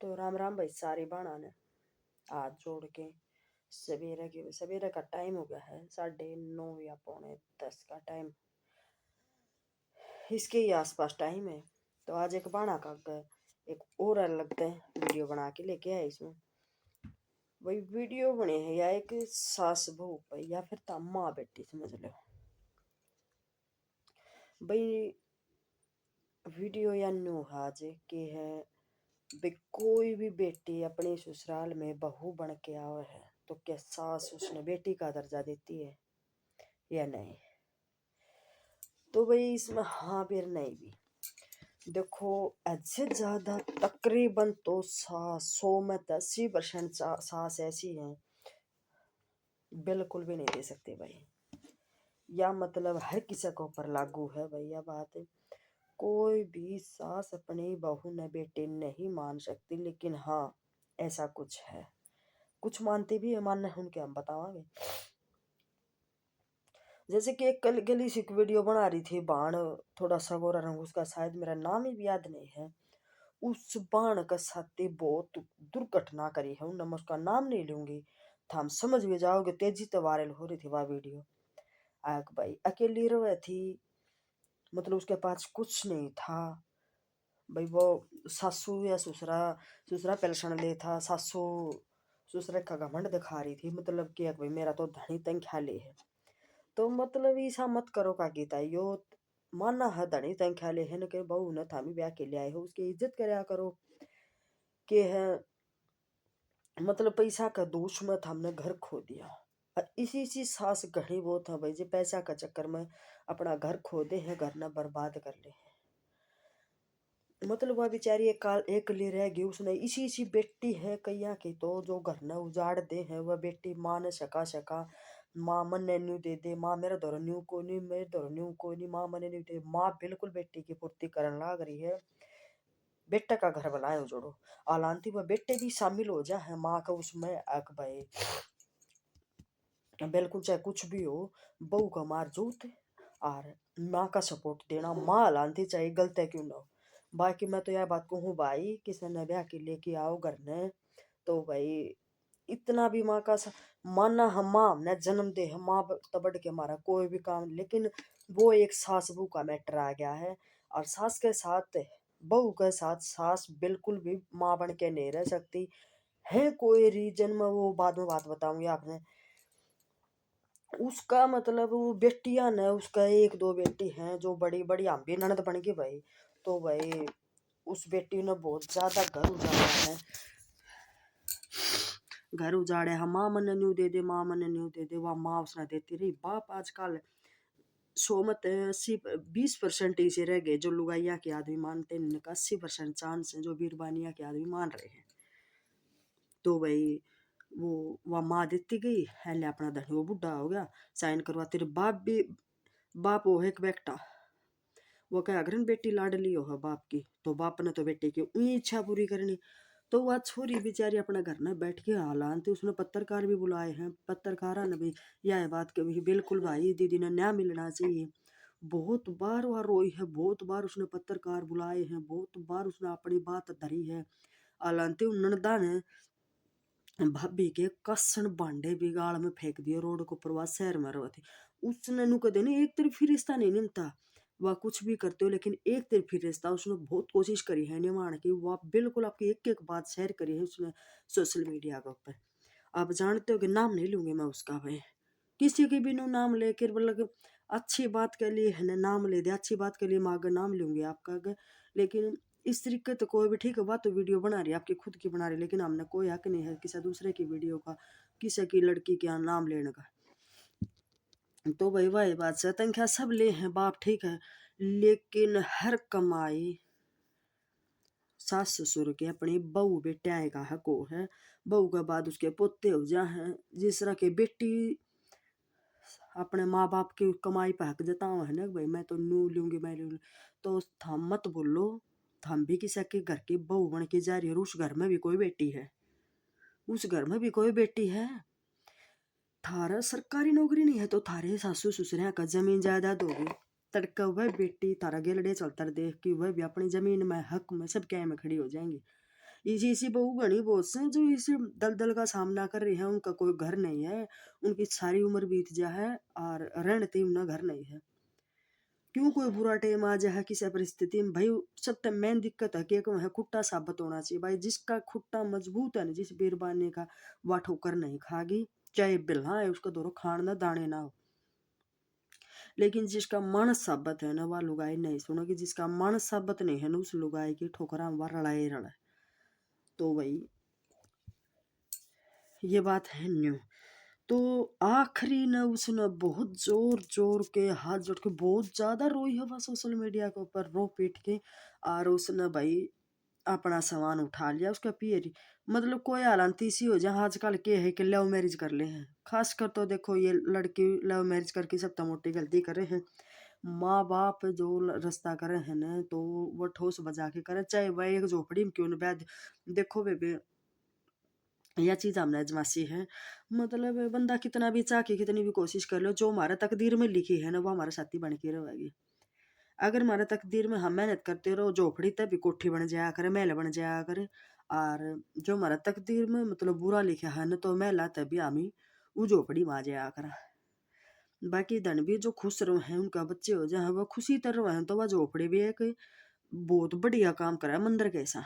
तो राम राम भाई सारी बाणा ने हाथ जोड़ के। सवेरे का टाइम हो गया है 9:30 या 9:45 का टाइम, इसके ही आसपास टाइम है। तो आज एक बाणा का एक और अलग वीडियो बना के लेके आए। इसमें वही वीडियो बने हैं या एक सास बहू पर या फिर माँ बेटी समझ लो भाई। वीडियो या न्यू आज के है भाई, कोई भी बेटी अपने ससुराल में बहू बन के आवे है तो क्या सास उसने बेटी का दर्जा देती है या नहीं? तो भाई इसमें हाँ फिर नहीं भी देखो, ऐसे ज्यादा तकरीबन तो 100 में 80% सास ऐसी हैं बिल्कुल भी नहीं दे सकते भाई। या मतलब हर किसी के ऊपर लागू है भाई यह बात है। कोई भी सास अपनी बहू न बेटे नहीं मान सकती, लेकिन हाँ ऐसा कुछ है, कुछ मानते भी है, मानना है उनके हम बतावांगे। जैसे कि एक कल गली से एक वीडियो बना रही थी बाण, थोड़ा सा गोरा रंग, उसका शायद मेरा नाम ही याद नहीं है। उस बाण का साथी बहुत दुर्घटना करी है, उन उसका नाम नहीं लूंगी तो हम समझ भी जाओगे। तेजी से वायरल हो रही थी वह वीडियो। आग भाई अकेली रह थी, मतलब उसके पास कुछ नहीं था भाई। वो सासू या ससुरा, ससुरा पेंशन ले था, सासू ससुरे का घमंड दिखा रही थी, मतलब कि भाई मेरा तो धनी तंग ख्याले है। तो मतलब ऐसा मत करो का गीता यो, माना है धनी तंग ख्याले है न के बहू न थामी ब्याह के लिए आए हो, उसकी इज्जत करया करो। के है मतलब पैसा का दोष में हमने घर खो दिया। और इसी सास घड़ी वो था भाई, जो पैसा का चक्कर में अपना घर खो दे है, घर न बर्बाद कर ले। मतलब वह बेचारी एक लिए रह गई, उसने इसी बेटी है कैया की तो जो घर न उजाड़ दे है। वह बेटी माँ ने सका माँ मन ने न्यू दे दे, माँ मेरा धोरो न्यू को नहीं, मेरे धोरो न्यू को नहीं, माँ मने न्यू दे। माँ बिल्कुल बेटी की पूर्ति करने लाग रही है, बेटे का घर बनाए जोड़ो। हालांकि वह बेटे भी शामिल हो जा है माँ का उसमें। अक भाई बिल्कुल चाहे कुछ भी हो, बहू का मार जूत और माँ का सपोर्ट देना। माँ हालांकि चाहे गलत है क्यों ना हो। बाकी मैं तो यह बात कहूँ भाई, किसी ने ब्याह के लेके आओ घर ने तो भाई इतना भी माँ का मानना हम, माँ हमने जन्म दे है, माँ तबड़ के हमारा कोई भी काम, लेकिन वो एक सास बहू का मैटर आ गया है। और सास के साथ बहू के साथ सास बिल्कुल भी माँ बन के नहीं रह सकती है। कोई रीजन में वो बाद में बात बताऊंगी आपने। उसका मतलब वो बेटियां ने, उसका एक दो बेटी हैं जो बड़ी बड़ी हम भी ननद बन गई भाई। तो भाई उस बेटी ने बहुत ज्यादा घर उजाड़ा है, घर उजाड़े है। माँ मन न्यू दे दे, माँ मन न्यू दे दे, वह माँ उसने देती रही। बाप आजकल 100 में 80 20% ऐसे रह गए जो लुगाइया के आदमी मानते हैं, इनका 80% चांस है जो बीरबानिया के आदमी मान रहे हैं। तो भाई वो वह माँ देती गई है, ले अपना धनी वो बुढ़ा हो गया, साइन करवा। तेरे बाप भी, बाप वो है एक बेटा, वो क्या अगर बेटी लाडली हो बाप की, तो बाप ने तो बेटे की उही इच्छा पूरी करनी। तो वह छोरी बेचारी अपने घर में बैठ के हालांकि उसने पत्रकार भी बुलाए हैं, पत्रकारा ने भी यह बात कही बिल्कुल भाई दीदी ने न्याय मिलना चाहिए। बहुत बार वह रोई है, बहुत बार उसने पत्रकार बुलाए हैं, बहुत बार उसने अपनी बात धरी है। हालांकि नंदा ने भाभी के कसन भांडे बिगाड़ में फेंक दिए रोड को, प्रवास शहर में रहो थी। उसने नु कदे नहीं एक तरफी रिश्ता नहीं निभता। वह कुछ भी करते हो लेकिन एक तरफी रिश्ता उसने बहुत कोशिश करी है निभाने की। वह बिल्कुल आपकी एक एक बात शेयर करी है उसने सोशल मीडिया के ऊपर। आप जानते हो कि नाम नहीं लूंगी मैं उसका भाई, किसी के भी नु नाम लेकर, मतलब अच्छी बात के लिए है ना नाम ले दे, अच्छी बात के लिए मैं अगर नाम लूंगी आपका अगर, लेकिन इस तरीके तो कोई भी ठीक है। बात तो वीडियो बना रही है आपकी खुद की बना रही है, लेकिन हमने कोई हक नहीं है किसी दूसरे की वीडियो का, किसी की लड़की के यहाँ नाम लेने का। तो भाई वही बात से तंख्या सब ले हैं बाप ठीक है, लेकिन हर कमाई सास ससुर के अपनी बहू बेटे आएगा हको है। बहू के बाद उसके पोते हो जा हैं, जिस तरह के बेटी अपने माँ बाप की कमाई पे हक जताओ है ना भाई, मैं तो नू लूंगी मैं लूंगी। तो थम मत बोलो, थम भी किसी के घर की बहू बन के जा रही है, और उस घर में भी कोई बेटी है, उस घर में भी कोई बेटी है। थारा सरकारी नौकरी नहीं है तो थारे सासू ससुर का जमीन जायदाद होगी, तड़का वह बेटी थारा गेलड़े चलता देख कि वह भी अपनी जमीन में हक में सब क्या में खड़ी हो जाएंगी। इसी इसी बहू घनी बहुत से जो इसी दलदल का सामना कर रहे हैं, उनका कोई घर नहीं है, उनकी सारी उम्र बीत जा है और रहते उन्हें घर नहीं है। क्यों कोई बुरा टाइम आ जाए किसी परिस्थिति में, भाई सबसे मेन दिक्कत है कि एक है खुट्टा साबित होना चाहिए। भाई जिसका खुट्टा मजबूत है ना, जिस बीरबानी का, वह ठोकर नहीं खागी, चाहे बिल्ला है उसका दोरो खान ना दाने ना हो। लेकिन जिसका मन साबित है ना, वह लुगाई नहीं सुनेगी। जिसका मन साबित नहीं है ना, उस लुगाई की ठोकरा वह रड़ाए रड़ा। तो भाई ये बात है न्यू। तो आखिरी न उसने बहुत जोर जोर के हाथ जोड़ के बहुत ज्यादा रोई है वह सोशल मीडिया के ऊपर, रो पीट के। और उसने भाई अपना सामान उठा लिया उसका पियर। मतलब कोई हालांत सी हो जाए आजकल के है कि लव मैरिज कर ले हैं, खासकर तो देखो ये लड़की लव मैरिज करके सबसे मोटी गलती करे हैं। माँ बाप जो रास्ता करे हैं ना, तो वो ठोस बजा के करे, चाहे वह एक झोपड़ी में क्यों न बैठ। देखो बेबे, यह चीज हमने आजमासी है। मतलब बंदा कितना भी चाह के कितनी भी कोशिश कर लो, जो हमारा तकदीर में लिखी है ना, वो हमारा साथी बन के रहेगी। अगर हमारे तकदीर में हम मेहनत करते रहो, झोपड़ी तभी कोठी बन जाया करे, महल बन जाया करे। और जो हमारा तकदीर में मतलब बुरा लिखा है ना, तो महला तभी हमी वो झोपड़ी में आ जाया करा। बाकी धन भी जो खुश रहो हैं, उनका बच्चे हो जाए वह खुशी तरह हैं, तो वह झोपड़ी भी एक बहुत बढ़िया काम करा है मंदिर कैसा।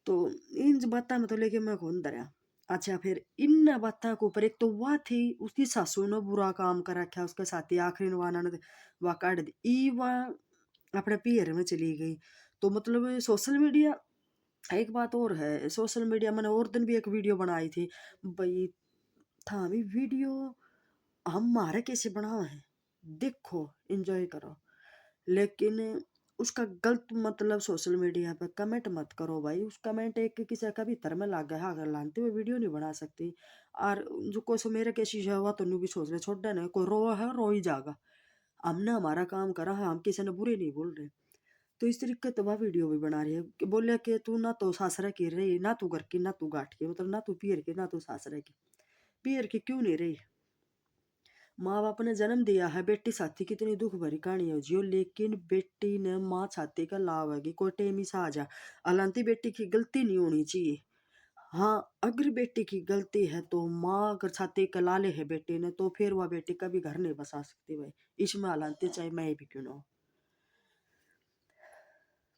तो इन बातों में तो लेके मैं कौन डरा। अच्छा फिर इन बातों के ऊपर एक तो वह थी उसकी सासू ने बुरा काम कर रखा उसके साथ ही, आखिरी में वह काट दी ई वह अपने पियर में चली गई। तो मतलब सोशल मीडिया, एक बात और है, सोशल मीडिया मैंने और दिन भी एक वीडियो बनाई थी भाई, था भी वीडियो हम मारे कैसे बनाए हैं, देखो एंजॉय करो। लेकिन उसका गलत मतलब सोशल मीडिया पे कमेंट मत करो भाई। उस कमेंट एक किसी का भी तर में लाग गया अगर लानते हुए वीडियो नहीं बना सकती। और जो कोई सो मेरे कैसी है हुआ तो भी सोच रहे छोड़ देना, कोई रो है रो ही जाएगा, हमने हमारा काम करा है, हम किसी ने बुरे नहीं बोल रहे। तो इस तरीके तो वह वीडियो भी बना रही है कि बोले कि तू ना तो सासरा की रही, ना तू घर की, ना तू गाठ की, मतलब ना तू पियर की, ना तू सासरा की। पियर की क्यों नहीं रही, माँ बाप ने जन्म दिया है, बेटी साथी कितनी दुख भरी कहानी है जियो, लेकिन बेटी ने माँ छाती का लाभ है कि कोई टेमी सा आ जा। हालांकि बेटी की गलती नहीं होनी चाहिए। हाँ अगर बेटी की गलती है तो माँ अगर छाती का लाले है बेटी ने, तो फिर वह बेटी कभी घर नहीं बसा सकती भाई, इसमें हालांकि चाहे मैं भी क्यों ना हो।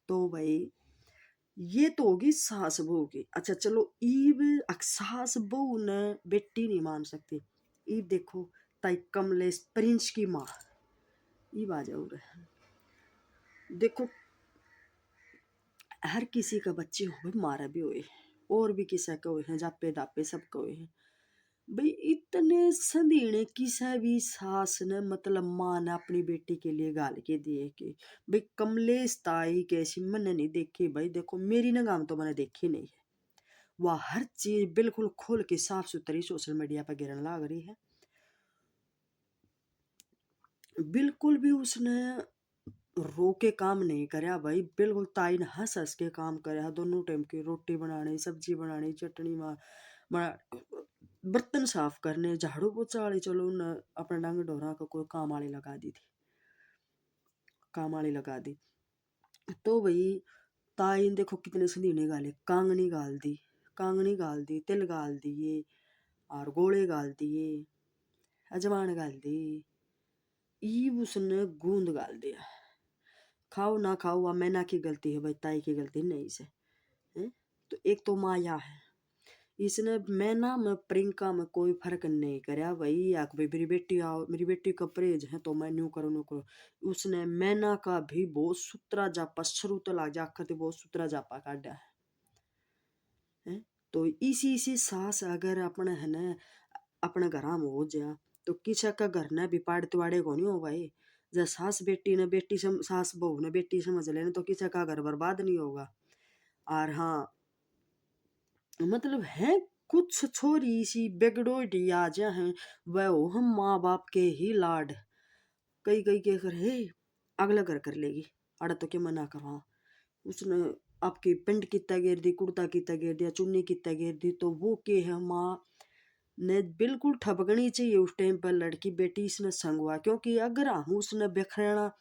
तो भाई ये तो होगी सास बहू की। अच्छा चलो ईब सास बहू ने बेटी नहीं मान सकती, ईब देखो ताई कमलेश प्रिंस की माँ, ईब आ जाओ रे। देखो हर किसी का बच्चे हुए मारा भी हुए, और भी किसा के हुए हैं, जापे दापे सब के हुए हैं। भाई इतने संदीने किसा भी सास ने मतलब माँ ने अपनी बेटी के लिए गाल के दिए कि भाई कमलेश ताई कैसी मैंने नहीं देखी। भाई देखो मेरी नगाह में तो मैंने देखी नहीं है, वह हर चीज बिल्कुल खोल के साफ सुथरी सोशल मीडिया पर गिरने लग रही है। बिल्कुल भी उसने रो के काम नहीं करया भाई, बिल्कुल ताई ने हंस हंस के काम करया, दोनों टाइम की रोटी बनानी, सब्जी बनानी, चटनी बना, बर्तन साफ करने, झाड़ू पोछा वाली, चलो न अपने डंग ढोरा का कोई काम वाली लगा दी थी, काम वाली लगा दी। तो भाई ताई ने देखो कितने संदीने गाले, कांगनी गाल दी, कांगनी गाल दी, तिल गाल दिए, और गोले गाल दिए, अजवान गाल दी, ईब उसने गूंद गाल दिया। खाओ ना खाओ वह मैना की गलती है भाई, ताई की गलती नहीं से है। तो एक तो माया है, इसने मैना में प्रियंका में कोई फर्क नहीं करया भाई, या भाई मेरी बेटी आओ, मेरी बेटी का परहेज है तो मैं न्यू करूँ न्यू करूँ। उसने मैना का भी बहुत सुतरा जापा शुरू तो लाग जाकर तो बहुत सुतरा जापा काटा है। तो इसी इसी सास अगर अपने है ना अपने घर में हो जा, तो किसी का घर ने भी पाड़ तिवाड़े को नहीं हो भाई। जब सास बेटी ने बेटी सास बहू ने बेटी समझ लेना, तो किसी का घर बर्बाद नहीं होगा। और हाँ मतलब है कुछ छोरी सी बेगडोडी आ जा हैं, वह हो हम माँ बाप के ही लाड, कई कई के कर हे अगला घर कर लेगी, अड़ा तो क्या मना करवा। उसने आपकी पेंट कितना घेर दी, कुर्ता कितना घेर दिया, चुन्नी कितना घेर दी, तो वो के है माँ ने बिल्कुल ठपकनी चाहिए उस टाइम पर लड़की बेटी इसने संग हुआ। क्योंकि अगर हम उसने बिखरेना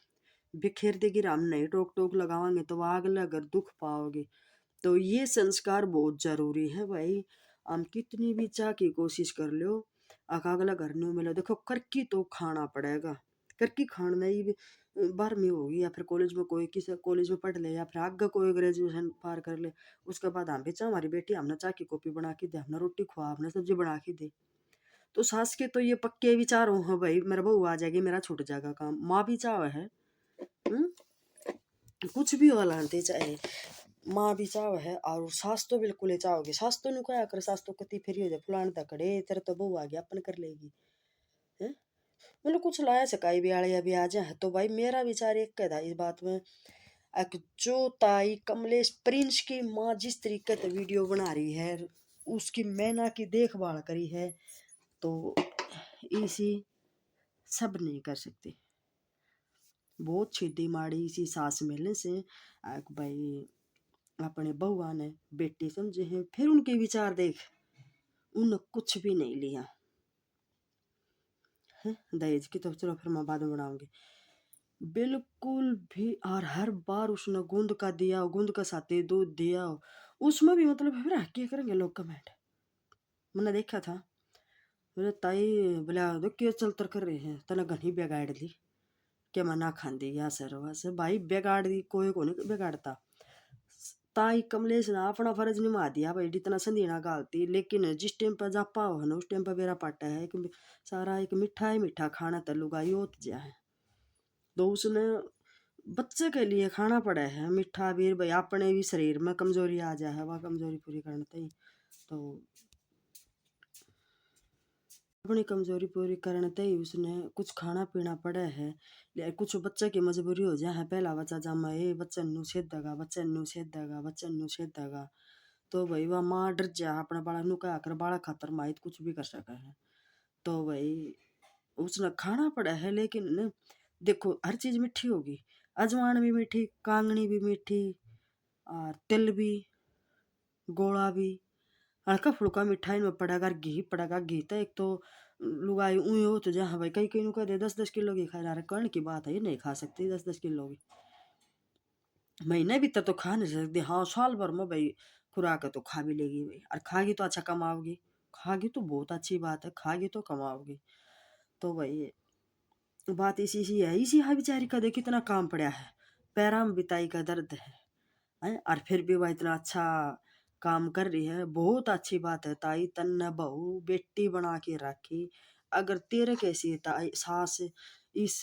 बिखेर देगी, हम नहीं टोक टोक लगावांगे तो वो अगला अगर दुख पाओगे। तो ये संस्कार बहुत जरूरी है भाई। हम कितनी भी चाह की कोशिश कर लो, अगला घर नहीं मिला, देखो करकी तो खाना पड़ेगा। करकी खाना ही 12वीं होगी या फिर कॉलेज में, कोई किसी कॉलेज में पढ़ ले या फिर आगे कोई ग्रेजुएशन पार कर ले, उसके बाद हम भी चाह हमारी बेटी हमने चाह की कॉपी बना के दे, हमने रोटी खुआ, हमने सब्जी बना के दे। तो सास के तो ये पक्के विचार हो, हाँ भाई मेरा बहू आ जाएगी, मेरा छूट जाएगा काम। माँ भी चाह है, हम्म? कुछ भी हो लाते चाहे, माँ भी चाव है और सास तो बिल्कुल ही चाहोगे। सास तो नु क्या कर, सास तो कति फिर हो जाए फलान तक खड़े तेरे तो बहू आ गया अपन कर लेगी है। मतलब कुछ लाया सकाई भी आड़े अभी आ जाए। तो भाई मेरा विचार एक था इस बात में, एक जो ताई कमलेश प्रिंस की माँ जिस तरीके से वीडियो बना रही है, उसकी मैना की देखभाल करी है, तो इसी सब नहीं कर सकती। बहुत छिद्दी माड़ी इसी सास मिलने से भाई अपने बहुआ ने बेटी समझे हैं। फिर उनके विचार देख, उन कुछ भी नहीं लिया है दहेज की, तो चलो फिर मैं बाद में बनाऊंगी बिल्कुल भी। और हर बार उसने गूंद का दिया, गूंद का साथे दूध दिया, उसमें भी मतलब फिर क्या करेंगे लोग कमेंट। मैंने देखा था, बोले ताई बोला दो क्यों चलतर कर रहे हैं, तना घनी बिगाड़ दी क्या मना खांदी या सर वैसे भाई बिगाड़ दी, कोई को नहीं बिगाड़ता। ताई कमलेश ने अपना फर्ज निभा दिया भाई, इतना संदीना गालती, लेकिन जिस टाइम पर जापा हो ना उस टाइम पर मेरा पाटा है कि सारा एक मिठा ही मिठा खाना तलुगा योत जा है। तो उसने बच्चे के लिए खाना पड़ा है मिठा भी भाई, अपने भी शरीर में कमजोरी आ जाए, वह कमजोरी पूरी करते ही तो अपनी कमजोरी पूरी करने ते ही उसने कुछ खाना पीना पड़ा है। कुछ बच्चे की मजबूरी हो जाए, पहला बच्चा जामा ए बच्चन नु सेध देगा, बच्चन नु सेध देगा, बच्चन नु सेध देगा, तो भाई वह माँ डर जा अपने बालक नु क्या कर, बालक खातर माहित कुछ भी कर सका है। तो भाई उसने खाना पड़ा है, लेकिन न, देखो हर चीज मीठी होगी, अजवान भी मीठी, कांगनी भी मीठी, और तिल भी, गोला भी, हल्का फुल्का मिठाई में पड़ेगा, घी पड़ेगा। घी तो एक तो लुगाई ऊँ हो तो जहाँ भाई कई कई नु कह दे 10-10 किलो की खा रहा, कर्ण की बात है, ये नहीं खा सकती 10-10 किलो की, महीने भीतर तो खा नहीं सकती। हाँ साल भर में भाई खुराक है तो खा भी लेगी भाई, और खागी तो अच्छा कमाओगी, खागी तो बहुत अच्छी बात है, खागी तो कमाओगी। तो भाई बात इसी सी है, इसी हाँ बेचारी का देख कितना काम पड़ा है, पैरा में बिताई का दर्द है, और फिर भी वह इतना अच्छा काम कर रही है, बहुत अच्छी बात है। ताई तन्ने बहू बेटी बना के रखी, अगर तेरे कैसी ताई सास इस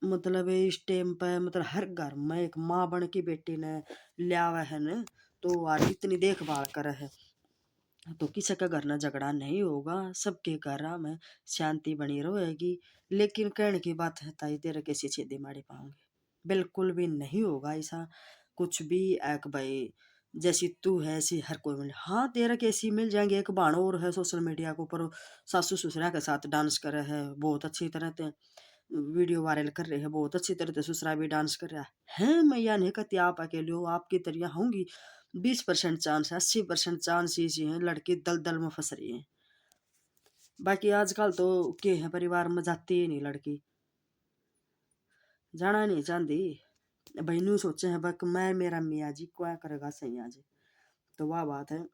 मतलब इस टाइम पे मतलब हर घर में एक माँ बन की बेटी ने लियावा है न, तो आज इतनी देखभाल करे है, तो किसी का घर ना झगड़ा नहीं होगा, सबके घर में शांति बनी रहेगी। लेकिन कहने की बात है ताई तेरे कैसी छेदी मारी पाऊंगी, बिल्कुल भी नहीं होगा ऐसा कुछ भी। एक भाई जैसी तू है ऐसी हर कोई मिल, हाँ तेरा कैसी मिल जाएंगे। एक बाण और है सोशल मीडिया के ऊपर, सासू ससुरा के साथ डांस करे है, बहुत अच्छी तरह से वीडियो वायरल कर रहे हैं, बहुत अच्छी तरह से ससुरा भी डांस कर रहा है। मैं यह नहीं कहती आप अकेले हो, आपकी तरह होंगी 20% चांस है, 80% चांस इसी हैं लड़की दलदल में फंस रही है। बाकी आजकल तो के है परिवार में जाती ही नहीं लड़की, जाना नहीं चाहती, बहनू सोचे हैं बक मैं मेरा मियाँ जी क्या करेगा सैया जी, तो वह बात है।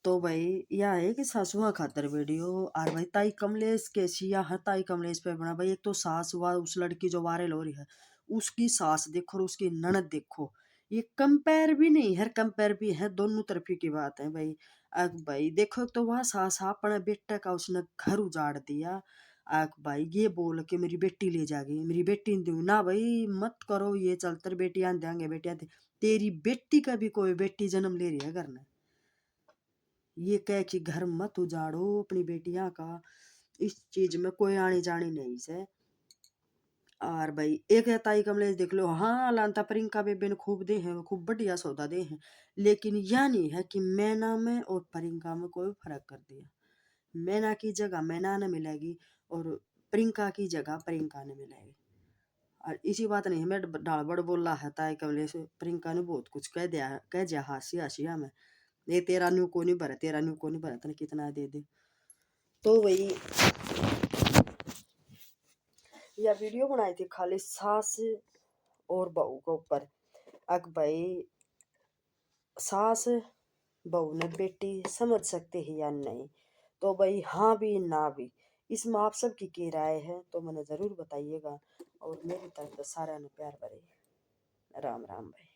तो भाई यह है कि सासुआ खातर वीडियो, और भाई ताई कमलेश कैसी या है ताई कमलेश पे बना भाई, एक तो सास हुआ उस लड़की जो वायरल हो रही है, उसकी सास देखो और उसकी ननद देखो, ये कंपेयर भी नहीं है, कंपेयर भी है, दोनों तरफी की बात है भाई। अब भाई देखो तो वह सास अपने बेटे का उसने घर उजाड़ दिया, आग भाई ये बोल के मेरी बेटी ले जाएगी, मेरी बेटी नहीं दूंगी ना भाई, मत करो ये चलतर बेटियां देंगे बेटियां तेरी बेटी का भी कोई बेटी जन्म ले रही है घर में, ये कह कि घर मत उजाड़ो अपनी बेटियां का, इस चीज में कोई आनी जानी नहीं से। और भाई एक है ताई कमलेश देख लो, हाँ लांता प्रियंका बेबे ने खूब दे हैं, खूब बढ़िया सौदा दे हैं, लेकिन यह नहीं है कि मैना में और प्रियंका में कोई फर्क कर दिया। मैना की जगह मैना ने मिलेगी और प्रियंका की जगह प्रियंका ने मिलेगी। और इसी बात नहीं मैं डाल बड़ बोल रहा है ताई कमलेश, प्रियंका ने बहुत कुछ कह दिया है, कह दिया हासिया हासिया में, ये तेरा न्यू को नहीं भरा, तेरा न्यू को नहीं भरा, तने कितना दे दे। तो वही यह वीडियो बनाई थी खाली सास और बहू के ऊपर। अक भाई सास बहू ने बेटी समझ सकते हैं या नहीं, तो भाई हाँ भी ना भी, इसमें आप सबकी क्या राय है तो मैंने ज़रूर बताइएगा। और मेरी तरफ तो सारा ने प्यार भरे। राम राम भाई।